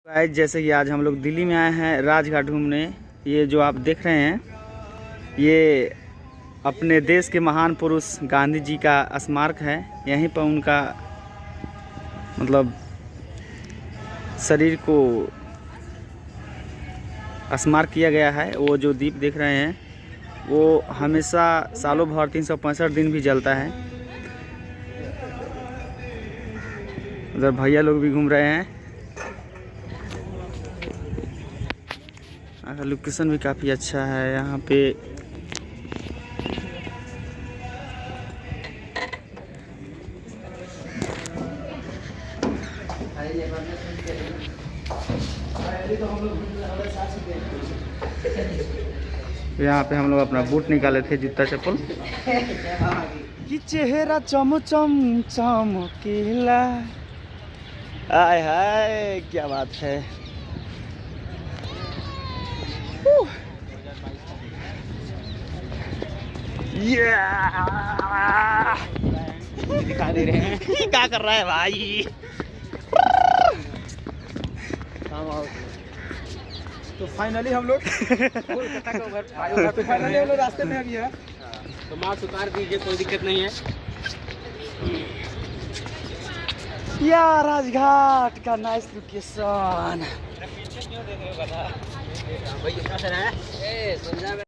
Guys जैसे कि आज हम लोग दिल्ली में आए हैं राजघाट घूमने। ये जो आप देख रहे हैं ये अपने देश के महान पुरुष गांधी जी का स्मारक है। यहीं पर उनका मतलब शरीर को स्मारक किया गया है। वो जो दीप देख रहे हैं वो हमेशा सालों भर 365 दिन भी जलता है। उधर भैया लोग भी घूम रहे हैं। लोकेशन भी काफ़ी अच्छा है यहाँ पे। यहाँ पे हम लोग अपना बूट निकाले थे, जूता चप्पल। कि चेहरा चम चम चमकीला, आय हाय क्या बात है। दिखा दे रहे हैं क्या कर रहा है भाई। तो फाइनली हम लोग रास्ते में अभी है, तो मास्क उतार दीजिए, कोई दिक्कत नहीं है। यार राजघाट का नाइस लोकेशन।